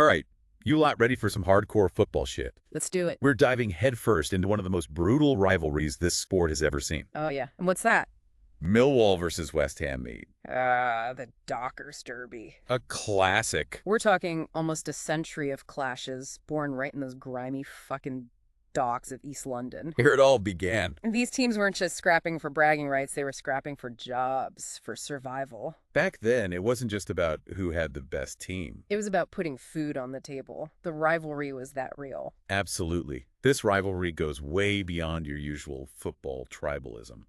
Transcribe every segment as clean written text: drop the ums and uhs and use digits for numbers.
All right, you lot ready for some hardcore football shit? Let's do it. We're diving headfirst into one of the most brutal rivalries this sport has ever seen. Oh, yeah. And what's that? Millwall versus West Ham, mate. The Dockers Derby. A classic. We're talking almost a century of clashes, born right in those grimy fucking docks of East London. Here it all began. And these teams weren't just scrapping for bragging rights, they were scrapping for jobs, for survival. Back then, it wasn't just about who had the best team. It was about putting food on the table. The rivalry was that real. Absolutely. This rivalry goes way beyond your usual football tribalism.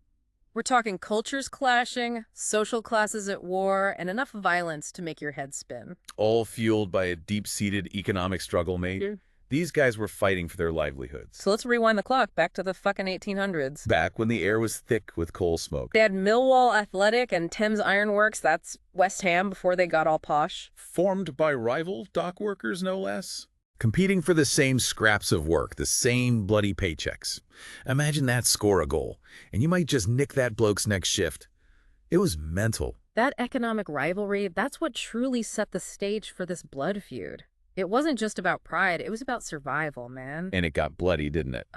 We're talking cultures clashing, social classes at war, and enough violence to make your head spin. All fueled by a deep-seated economic struggle, mate. Yeah. These guys were fighting for their livelihoods. So let's rewind the clock back to the fucking 1800s. Back when the air was thick with coal smoke. They had Millwall Athletic and Thames Ironworks, that's West Ham before they got all posh. Formed by rival dock workers, no less. Competing for the same scraps of work, the same bloody paychecks. Imagine that, score a goal, and you might just nick that bloke's next shift. It was mental. That economic rivalry, that's what truly set the stage for this blood feud. It wasn't just about pride, it was about survival, man. And it got bloody, didn't it?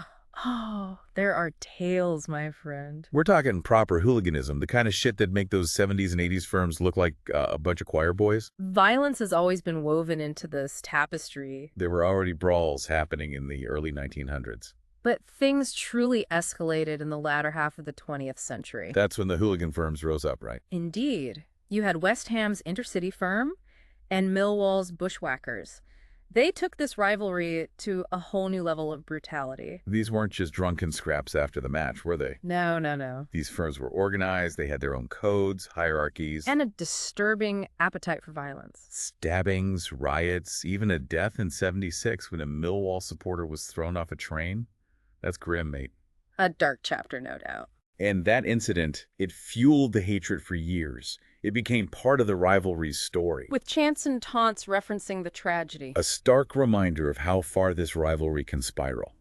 Oh, there are tales, my friend. We're talking proper hooliganism, the kind of shit that make those 70s and 80s firms look like a bunch of choir boys. Violence has always been woven into this tapestry. There were already brawls happening in the early 1900s. But things truly escalated in the latter half of the 20th century. That's when the hooligan firms rose up, right? Indeed. You had West Ham's Intercity firm and Millwall's Bushwhackers. They took this rivalry to a whole new level of brutality. These weren't just drunken scraps after the match, were they? No. These firms were organized, they had their own codes, hierarchies. And a disturbing appetite for violence. Stabbings, riots, even a death in '76 when a Millwall supporter was thrown off a train. That's grim, mate. A dark chapter, no doubt. And that incident, it fueled the hatred for years. It became part of the rivalry's story. With chants and taunts referencing the tragedy. A stark reminder of how far this rivalry can spiral.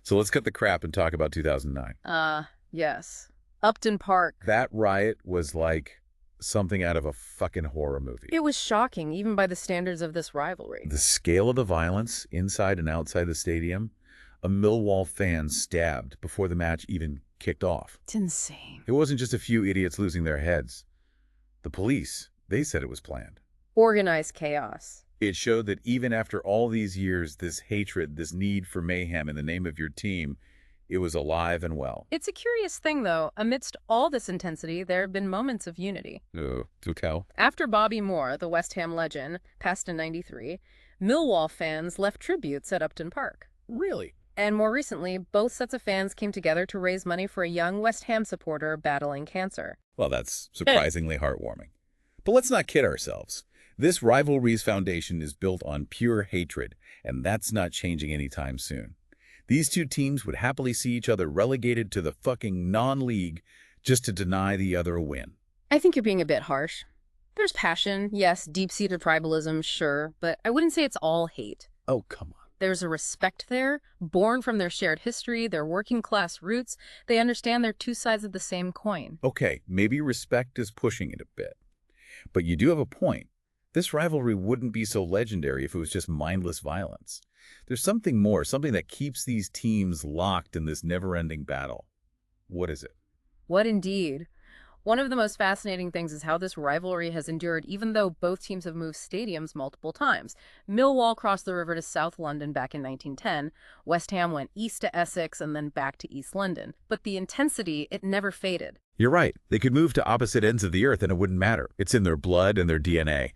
So let's cut the crap and talk about 2009. Yes. Upton Park. That riot was like something out of a fucking horror movie. It was shocking, even by the standards of this rivalry. The scale of the violence inside and outside the stadium, a Millwall fan stabbed before the match even kicked off. It's insane. It wasn't just a few idiots losing their heads. The police, they said it was planned. Organized chaos. It showed that even after all these years, this hatred, this need for mayhem in the name of your team, it was alive and well. It's a curious thing, though. Amidst all this intensity, there have been moments of unity. Do tell. After Bobby Moore, the West Ham legend, passed in '93, Millwall fans left tributes at Upton Park. Really? And more recently, both sets of fans came together to raise money for a young West Ham supporter battling cancer. Well, that's surprisingly heartwarming. But let's not kid ourselves. This rivalry's foundation is built on pure hatred, and that's not changing anytime soon. These two teams would happily see each other relegated to the fucking non-league just to deny the other a win. I think you're being a bit harsh. There's passion, yes, deep-seated tribalism, sure, but I wouldn't say it's all hate. Oh, come on. There's a respect there, born from their shared history, their working-class roots. They understand they're two sides of the same coin. Okay, maybe respect is pushing it a bit. But you do have a point. This rivalry wouldn't be so legendary if it was just mindless violence. There's something more, something that keeps these teams locked in this never-ending battle. What is it? What indeed? One of the most fascinating things is how this rivalry has endured even though both teams have moved stadiums multiple times. Millwall crossed the river to South London back in 1910. West Ham went east to Essex and then back to East London. But the intensity, it never faded. You're right. They could move to opposite ends of the earth and it wouldn't matter. It's in their blood and their DNA.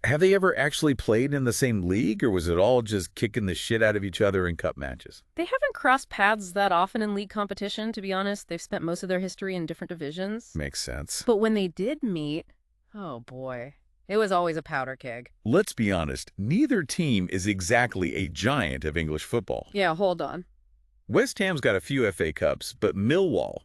Have they ever actually played in the same league, or was it all just kicking the shit out of each other in cup matches? They haven't crossed paths that often in league competition, to be honest. They've spent most of their history in different divisions. Makes sense. But when they did meet, oh boy, it was always a powder keg. Let's be honest, neither team is exactly a giant of English football. Yeah, hold on. West Ham's got a few FA Cups, but Millwall,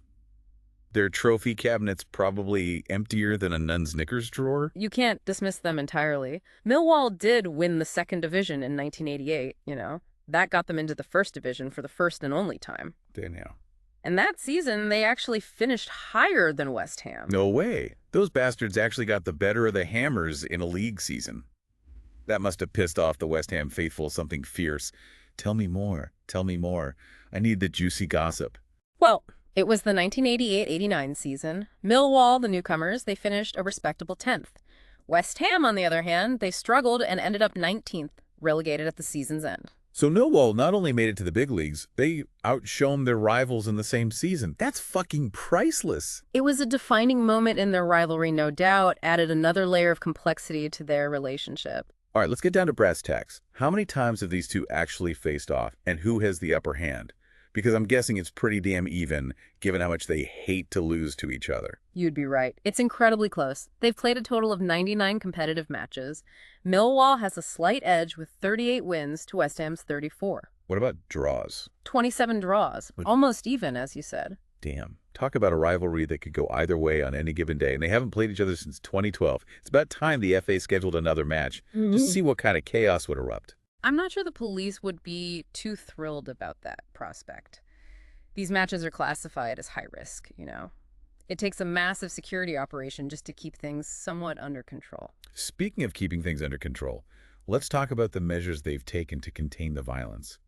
their trophy cabinet's probably emptier than a nun's knickers drawer. You can't dismiss them entirely. Millwall did win the second division in 1988, you know. That got them into the first division for the first and only time. Danielle. And that season, they actually finished higher than West Ham. No way. Those bastards actually got the better of the Hammers in a league season. That must have pissed off the West Ham faithful something fierce. Tell me more. Tell me more. I need the juicy gossip. Well, it was the 1988-89 season. Millwall, the newcomers, they finished a respectable 10th. West Ham, on the other hand, they struggled and ended up 19th, relegated at the season's end. So Millwall not only made it to the big leagues, they outshone their rivals in the same season. That's fucking priceless. It was a defining moment in their rivalry, no doubt, added another layer of complexity to their relationship. All right, let's get down to brass tacks. How many times have these two actually faced off, and who has the upper hand? Because I'm guessing it's pretty damn even, given how much they hate to lose to each other. You'd be right. It's incredibly close. They've played a total of 99 competitive matches. Millwall has a slight edge with 38 wins to West Ham's 34. What about draws? 27 draws. Almost even, as you said. Damn. Talk about a rivalry that could go either way on any given day, and they haven't played each other since 2012. It's about time the FA scheduled another match. Just see what kind of chaos would erupt. I'm not sure the police would be too thrilled about that prospect. These matches are classified as high risk, you know. It takes a massive security operation just to keep things somewhat under control. Speaking of keeping things under control, let's talk about the measures they've taken to contain the violence.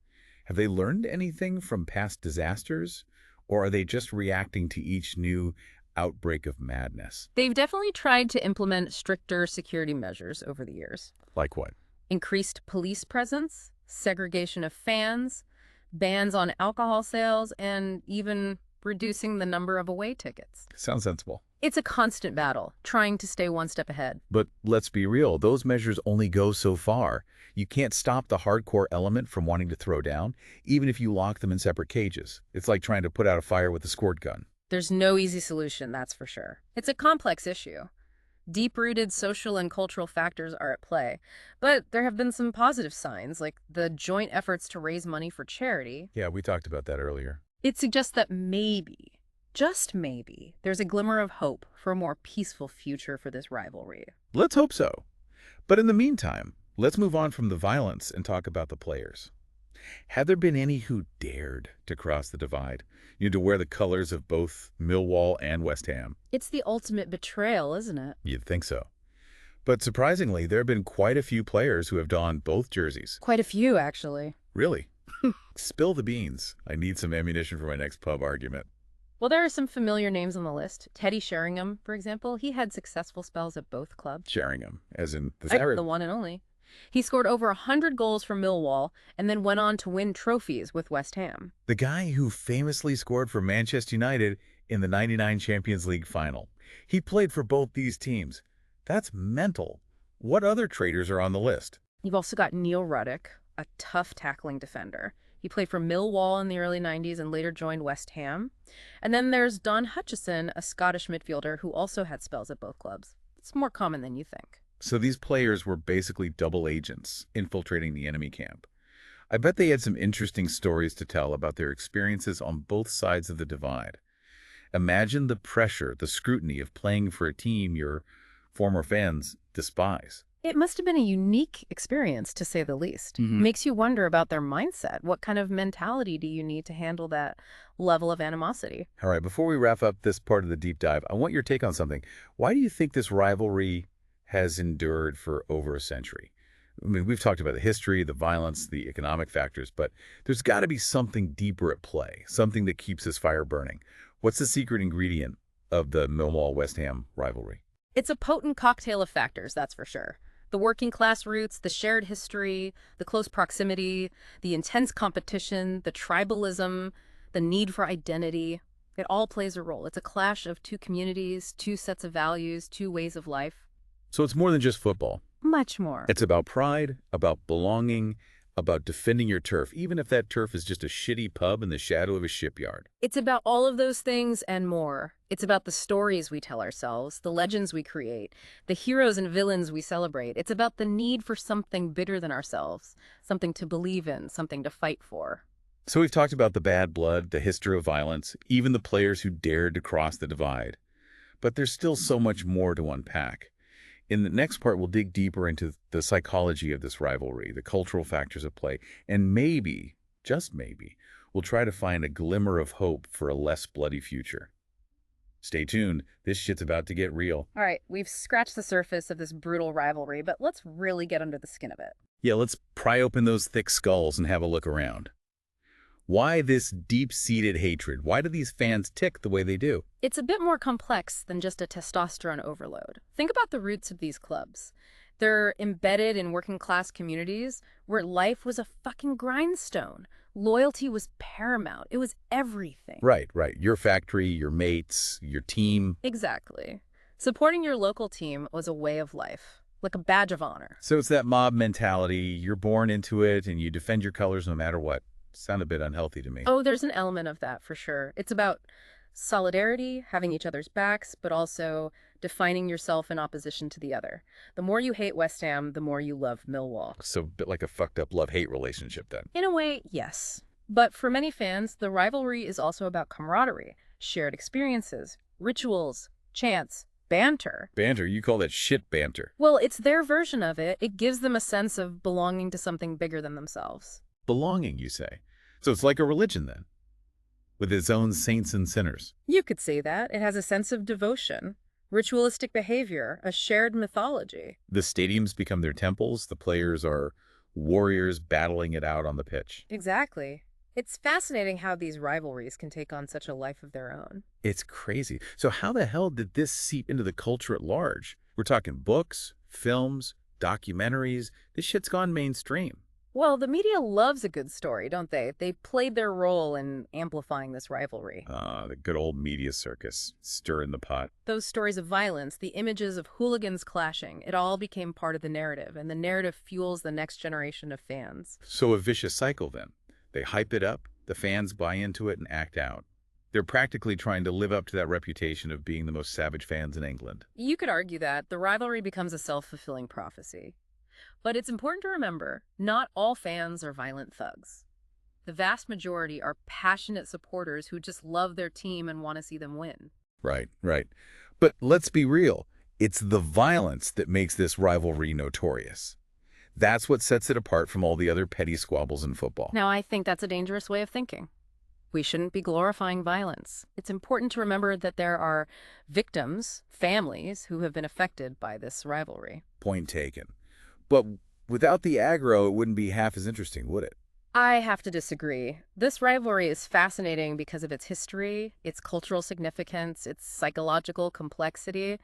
Have they learned anything from past disasters, or are they just reacting to each new outbreak of madness? They've definitely tried to implement stricter security measures over the years. Like what? Increased police presence, segregation of fans, bans on alcohol sales, and even reducing the number of away tickets. Sounds sensible. It's a constant battle, trying to stay one step ahead. But let's be real, those measures only go so far. You can't stop the hardcore element from wanting to throw down, even if you lock them in separate cages. It's like trying to put out a fire with a squirt gun. There's no easy solution, that's for sure. It's a complex issue. Deep-rooted social and cultural factors are at play. But there have been some positive signs, like the joint efforts to raise money for charity. Yeah, we talked about that earlier. It suggests that maybe, just maybe, there's a glimmer of hope for a more peaceful future for this rivalry. Let's hope so. But in the meantime, let's move on from the violence and talk about the players. Have there been any who dared to cross the divide, to wear the colors of both Millwall and West Ham? It's the ultimate betrayal, isn't it? You'd think so. But surprisingly, there have been quite a few players who have donned both jerseys. Quite a few, actually. Really? Spill the beans. I need some ammunition for my next pub argument. Well, there are some familiar names on the list. Teddy Sheringham, for example, he had successful spells at both clubs. Sheringham, as in The one and only. He scored over 100 goals for Millwall and then went on to win trophies with West Ham. The guy who famously scored for Manchester United in the '99 Champions League final. He played for both these teams. That's mental. What other traitors are on the list? You've also got Neil Ruddock, a tough tackling defender. He played for Millwall in the early 90s and later joined West Ham. And then there's Don Hutchison, a Scottish midfielder who also had spells at both clubs. It's more common than you think. So these players were basically double agents infiltrating the enemy camp. I bet they had some interesting stories to tell about their experiences on both sides of the divide. Imagine the pressure, the scrutiny of playing for a team your former fans despise. It must have been a unique experience, to say the least. Makes you wonder about their mindset. What kind of mentality do you need to handle that level of animosity? All right, before we wrap up this part of the deep dive, I want your take on something. Why do you think this rivalry has endured for over a century? I mean, we've talked about the history, the violence, the economic factors, but there's got to be something deeper at play, something that keeps this fire burning. What's the secret ingredient of the Millwall-West Ham rivalry? It's a potent cocktail of factors, that's for sure. The working class roots, the shared history, the close proximity, the intense competition, the tribalism, the need for identity. It all plays a role. It's a clash of two communities, two sets of values, two ways of life. So it's more than just football. Much more. It's about pride, about belonging, about defending your turf, even if that turf is just a shitty pub in the shadow of a shipyard. It's about all of those things and more. It's about the stories we tell ourselves, the legends we create, the heroes and villains we celebrate. It's about the need for something bigger than ourselves, something to believe in, something to fight for. So we've talked about the bad blood, the history of violence, even the players who dared to cross the divide. But there's still so much more to unpack. In the next part, we'll dig deeper into the psychology of this rivalry, the cultural factors at play, and maybe, just maybe, we'll try to find a glimmer of hope for a less bloody future. Stay tuned. This shit's about to get real. All right, we've scratched the surface of this brutal rivalry, but let's really get under the skin of it. Yeah, let's pry open those thick skulls and have a look around. Why this deep-seated hatred? Why do these fans tick the way they do? It's a bit more complex than just a testosterone overload. Think about the roots of these clubs. They're embedded in working-class communities where life was a fucking grindstone. Loyalty was paramount. It was everything. Right. Your factory, your mates, your team. Exactly. Supporting your local team was a way of life, like a badge of honor. So it's that mob mentality. You're born into it and you defend your colors no matter what. Sound a bit unhealthy to me. Oh, there's an element of that for sure. It's about solidarity, having each other's backs, but also defining yourself in opposition to the other. The more you hate West Ham, the more you love Millwall. So a bit like a fucked up love-hate relationship then. In a way, yes. But for many fans, the rivalry is also about camaraderie, shared experiences, rituals, chants, banter. Banter? You call that shit banter. Well, it's their version of it. It gives them a sense of belonging to something bigger than themselves. Belonging, you say. So it's like a religion then, with its own saints and sinners. You could say that. It has a sense of devotion, ritualistic behavior, a shared mythology. The stadiums become their temples. The players are warriors battling it out on the pitch. Exactly. It's fascinating how these rivalries can take on such a life of their own. It's crazy. So how the hell did this seep into the culture at large? We're talking books, films, documentaries. This shit's gone mainstream. Well, the media loves a good story, don't they? They played their role in amplifying this rivalry. The good old media circus, stirring the pot. Those stories of violence, the images of hooligans clashing, it all became part of the narrative, and the narrative fuels the next generation of fans. So a vicious cycle then. They hype it up, the fans buy into it and act out. They're practically trying to live up to that reputation of being the most savage fans in England. You could argue that the rivalry becomes a self-fulfilling prophecy. But it's important to remember, not all fans are violent thugs. The vast majority are passionate supporters who just love their team and want to see them win. Right. But let's be real. It's the violence that makes this rivalry notorious. That's what sets it apart from all the other petty squabbles in football. Now, I think that's a dangerous way of thinking. We shouldn't be glorifying violence. It's important to remember that there are victims, families, who have been affected by this rivalry. Point taken. But without the aggro, it wouldn't be half as interesting, would it? I have to disagree. This rivalry is fascinating because of its history, its cultural significance, its psychological complexity.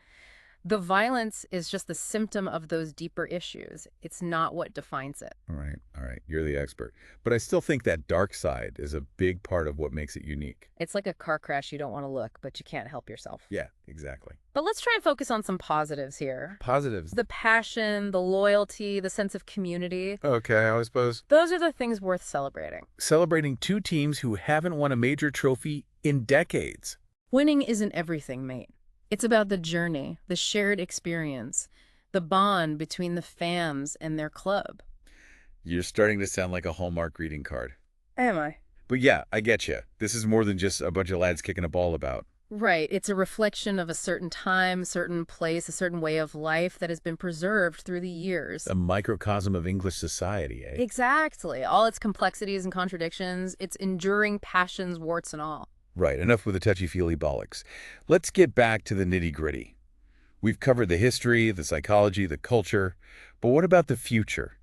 The violence is just the symptom of those deeper issues. It's not what defines it. All right. You're the expert. But I still think that dark side is a big part of what makes it unique. It's like a car crash you don't want to look, but you can't help yourself. Yeah, exactly. But let's try and focus on some positives here. Positives. The passion, the loyalty, the sense of community. Okay, I suppose. Those are the things worth celebrating. Celebrating two teams who haven't won a major trophy in decades. Winning isn't everything, mate. It's about the journey, the shared experience, the bond between the fans and their club. You're starting to sound like a Hallmark greeting card. Am I? But yeah, I get you. This is more than just a bunch of lads kicking a ball about. Right. It's a reflection of a certain time, certain place, a certain way of life that has been preserved through the years. A microcosm of English society, eh? Exactly. All its complexities and contradictions, its enduring passions, warts and all. Right, enough with the touchy-feely bollocks. Let's get back to the nitty-gritty. We've covered the history, the psychology, the culture, but what about the future?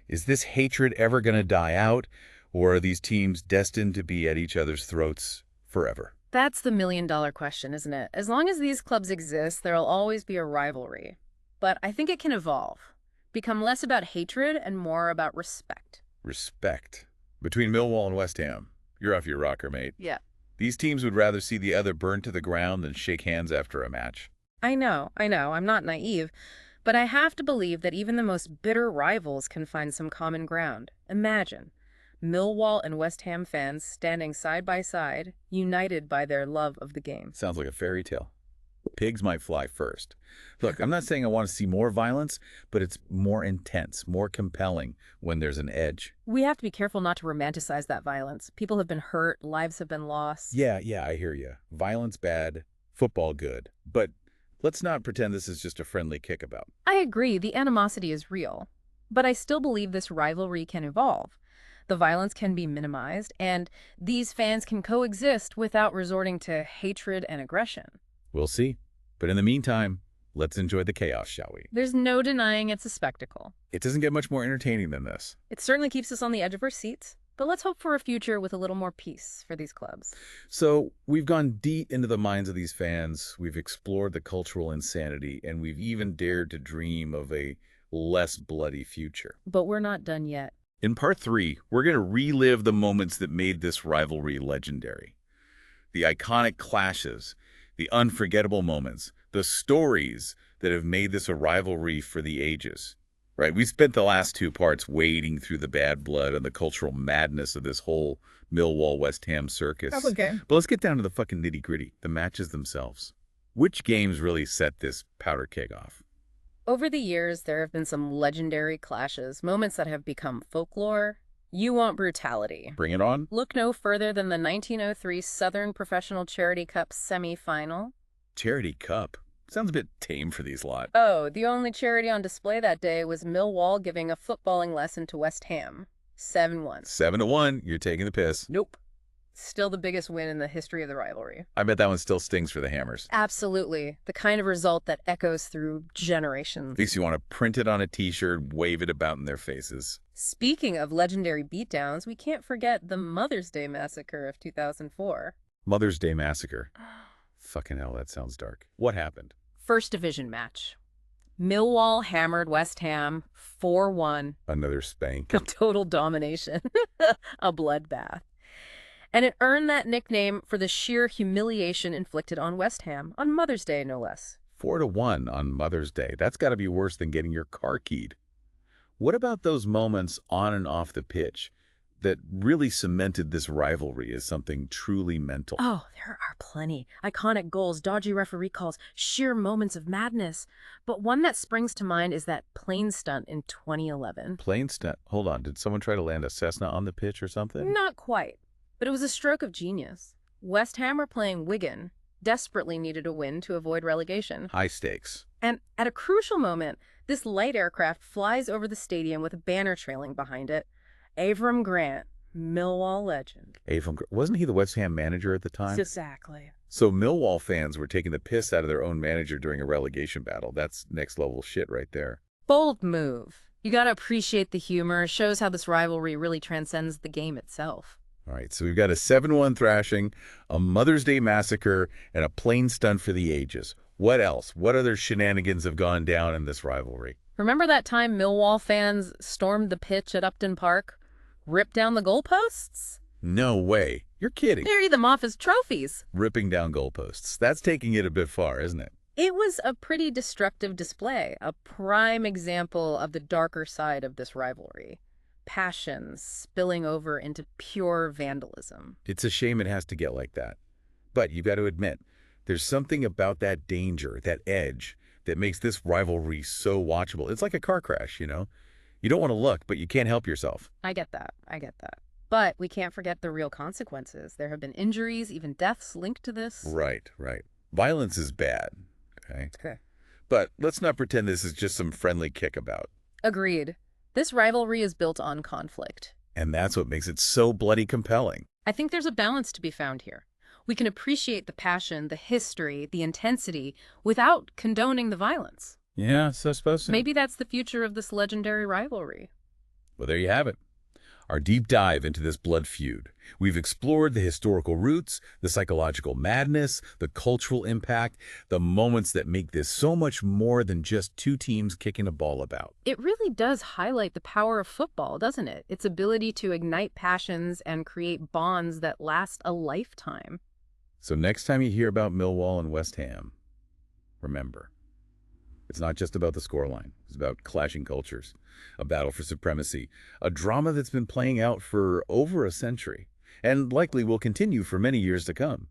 Is this hatred ever going to die out, or are these teams destined to be at each other's throats forever? That's the million-dollar question, isn't it? As long as these clubs exist, there'll always be a rivalry. But I think it can evolve, become less about hatred and more about respect. Respect. Between Millwall and West Ham, you're off your rocker, mate. Yeah. These teams would rather see the other burned to the ground than shake hands after a match. I know. I'm not naive. But I have to believe that even the most bitter rivals can find some common ground. Imagine Millwall and West Ham fans standing side by side, united by their love of the game. Sounds like a fairy tale. Pigs might fly first. Look, I'm not saying I want to see more violence, but it's more intense, more compelling when there's an edge. We have to be careful not to romanticize that violence. People have been hurt, lives have been lost. Yeah, I hear you. Violence bad, football good. But let's not pretend this is just a friendly kickabout. I agree, the animosity is real. But I still believe this rivalry can evolve. The violence can be minimized, and these fans can coexist without resorting to hatred and aggression. We'll see. But in the meantime, let's enjoy the chaos, shall we? There's no denying it's a spectacle. It doesn't get much more entertaining than this. It certainly keeps us on the edge of our seats, but let's hope for a future with a little more peace for these clubs. So we've gone deep into the minds of these fans, we've explored the cultural insanity, and we've even dared to dream of a less bloody future. But we're not done yet. In part 3, we're going to relive the moments that made this rivalry legendary. The iconic clashes, the unforgettable moments, the stories that have made this a rivalry for the ages. Right, we spent the last 2 parts wading through the bad blood and the cultural madness of this whole Millwall-West Ham circus. That's okay. But let's get down to the fucking nitty-gritty, the matches themselves. Which games really set this powder keg off? Over the years, there have been some legendary clashes, moments that have become folklore. You want brutality. Bring it on. Look no further than the 1903 Southern Professional Charity Cup semi-final. Charity Cup. Sounds a bit tame for these lot. Oh, the only charity on display that day was Millwall giving a footballing lesson to West Ham. 7-1. 7-1, you're taking the piss. Nope. Still the biggest win in the history of the rivalry. I bet that one still stings for the Hammers. Absolutely. The kind of result that echoes through generations. At least you want to print it on a t-shirt, wave it about in their faces. Speaking of legendary beatdowns, we can't forget the Mother's Day Massacre of 2004. Mother's Day Massacre. Fucking hell, that sounds dark. What happened? First division match. Millwall hammered West Ham 4-1. Another spank. A total domination. A bloodbath. And it earned that nickname for the sheer humiliation inflicted on West Ham, on Mother's Day no less. 4-1 on Mother's Day. That's got to be worse than getting your car keyed. What about those moments on and off the pitch that really cemented this rivalry as something truly mental? Oh, there are plenty. Iconic goals, dodgy referee calls, sheer moments of madness. But one that springs to mind is that plane stunt in 2011. Plane stunt? Hold on, did someone try to land a Cessna on the pitch or something? Not quite, but it was a stroke of genius. West Ham were playing Wigan, desperately needed a win to avoid relegation. High stakes. And at a crucial moment, this light aircraft flies over the stadium with a banner trailing behind it. Avram Grant, Millwall legend. Wasn't he the West Ham manager at the time? Exactly. So Millwall fans were taking the piss out of their own manager during a relegation battle. That's next level shit right there. Bold move. You gotta appreciate the humor. Shows how this rivalry really transcends the game itself. All right, so we've got a 7-1 thrashing, a Mother's Day massacre, and a plane stunt for the ages. What else? What other shenanigans have gone down in this rivalry? Remember that time Millwall fans stormed the pitch at Upton Park? Ripped down the goalposts? No way. You're kidding. Carried them off as trophies. Ripping down goalposts. That's taking it a bit far, isn't it? It was a pretty destructive display, a prime example of the darker side of this rivalry. Passions spilling over into pure vandalism. It's a shame it has to get like that. But you've got to admit, there's something about that danger, that edge, that makes this rivalry so watchable. It's like a car crash, you know? You don't want to look, but you can't help yourself. I get that. But we can't forget the real consequences. There have been injuries, even deaths linked to this. Right. Violence is bad, okay? Okay. But let's not pretend this is just some friendly kickabout. Agreed. This rivalry is built on conflict. And that's what makes it so bloody compelling. I think there's a balance to be found here. We can appreciate the passion, the history, the intensity, without condoning the violence. Yeah, so I suppose so. Maybe that's the future of this legendary rivalry. Well, there you have it. Our deep dive into this blood feud. We've explored the historical roots, the psychological madness, the cultural impact, the moments that make this so much more than just two teams kicking a ball about. It really does highlight the power of football, doesn't it? Its ability to ignite passions and create bonds that last a lifetime. So next time you hear about Millwall and West Ham, remember, it's not just about the scoreline. It's about clashing cultures, a battle for supremacy, a drama that's been playing out for over a century, and likely will continue for many years to come.